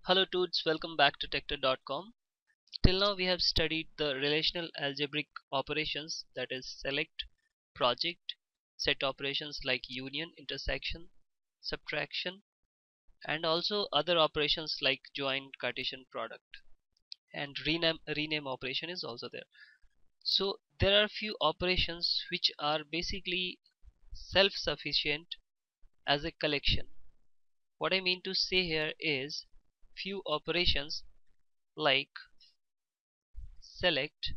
Hello dudes, welcome back to Tector.com. Till now we have studied the relational algebraic operations, that is select, project, set operations like union, intersection, subtraction, and also other operations like join, Cartesian product, and rename operation is also there. So there are few operations which are basically self-sufficient as a collection. What I mean to say here is few operations like select,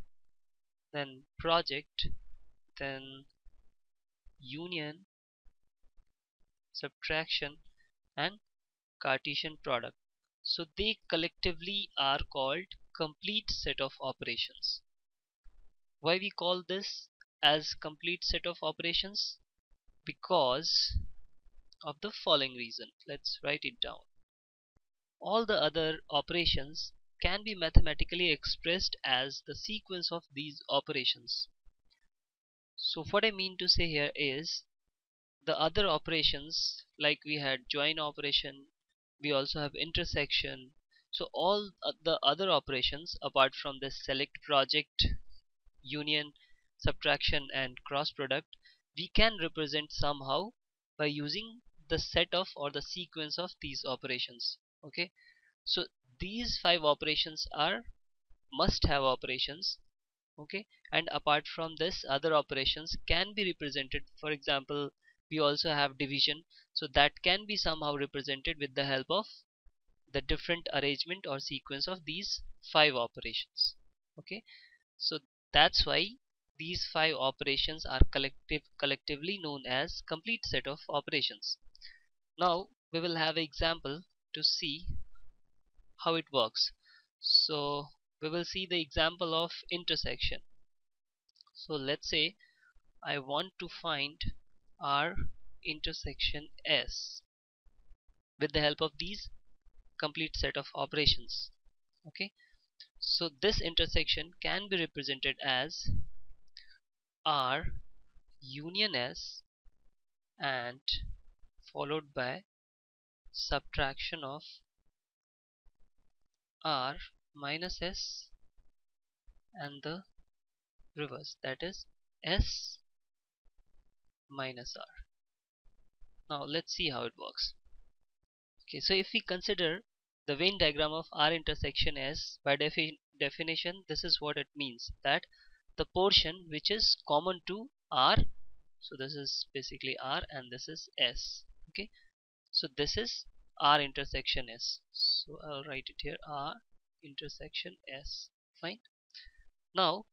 then project, then union, subtraction, and Cartesian product. So they collectively are called complete set of operations. Why we call this as complete set of operations? Because of the following reason. Let's write it down. All the other operations can be mathematically expressed as the sequence of these operations. So what I mean to say here is the other operations, like we had join operation, we also have intersection. So all the other operations apart from this select, project, union, subtraction, and cross product, we can represent somehow by using the set of or the sequence of these operations. Okay, so these five operations are must have operations. Okay, and apart from this other operations can be represented. For example, we also have division, so that can be somehow represented with the help of the different arrangement or sequence of these five operations. Okay, so that's why these five operations are collectively known as complete set of operations. Now we will have an example to see how it works. So we will see the example of intersection. So let's say I want to find R intersection S with the help of these complete set of operations. Okay, so this intersection can be represented as R union S and followed by subtraction of R minus S and the reverse, that is S minus R. Now let's see how it works. Okay, so if we consider the Venn diagram of R intersection S, by definition this is what it means, that the portion which is common to R, so this is basically R and this is S. Okay, so this is R intersection S, so I'll write it here, R intersection S. Fine. Now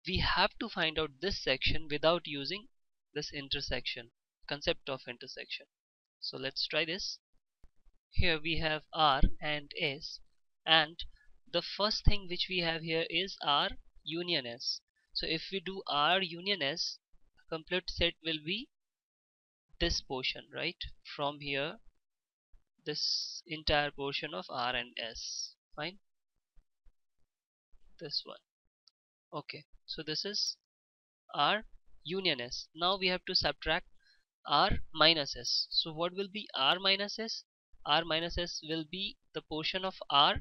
we have to find out this section without using this intersection, concept of intersection. So let's try this. Here we have R and S, and the first thing which we have here is R union S. So if we do R union S, complete set will be this portion, right? From here, this entire portion of R and S. Fine, this one. Okay, so this is R union S. Now we have to subtract R minus S. So what will be R minus S? R minus S will be the portion of R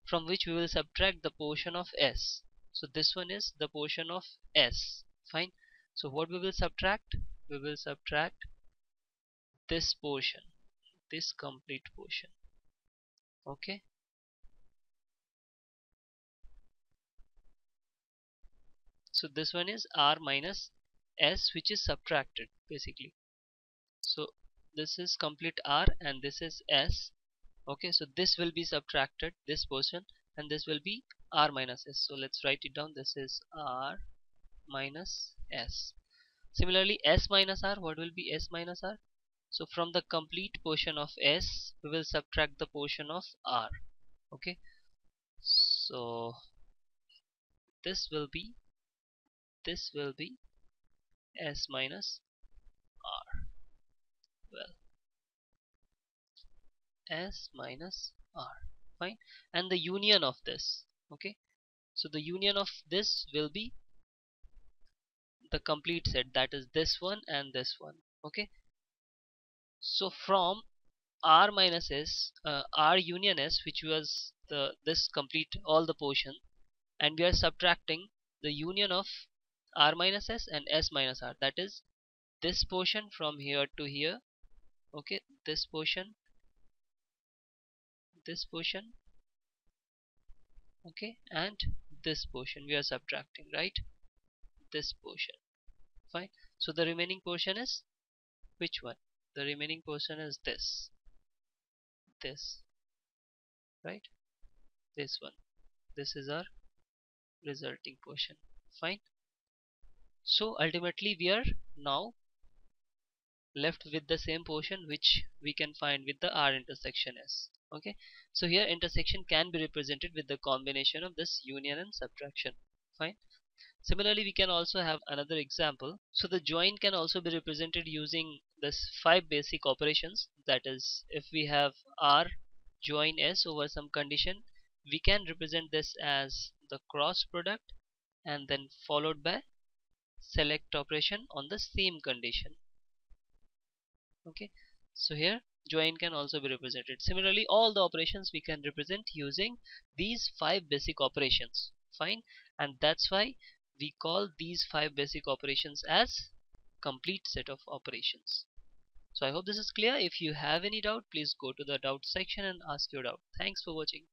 from which we will subtract the portion of S. So this one is the portion of S. Fine. So what we will subtract? We will subtract this portion, this complete portion. Okay. So this one is R minus S, which is subtracted basically. So this is complete R and this is S. Okay, so this will be subtracted, this portion, and this will be R minus S. So let's write it down. This is R minus S. Similarly, S minus R, what will be S minus R? So from the complete portion of S, we will subtract the portion of R. Okay, so this will be S minus R. Well, S minus R. Fine. And the union of this. Okay, so the union of this will be the complete set, that is this one and this one. Okay, so from R minus S, R union S, which was this complete all the portion, and we are subtracting the union of R minus S and S minus R, that is this portion from here to here. Okay, this portion, this portion, okay, and this portion we are subtracting, right? This portion, fine. So the remaining portion is which one? The remaining portion is this, right? This one. This is our resulting portion, fine. So ultimately we are now left with the same portion which we can find with the R intersection S. Okay, so here intersection can be represented with the combination of this union and subtraction, fine. Similarly, we can also have another example. So the join can also be represented using this 5 basic operations. That is, if we have R join S over some condition, we can represent this as the cross product and then followed by select operation on the same condition. Okay, so here join can also be represented. Similarly, all the operations we can represent using these 5 basic operations, fine. And that's why we call these 5 basic operations as complete set of operations. So I hope this is clear. If you have any doubt, please go to the doubt section and ask your doubt. Thanks for watching.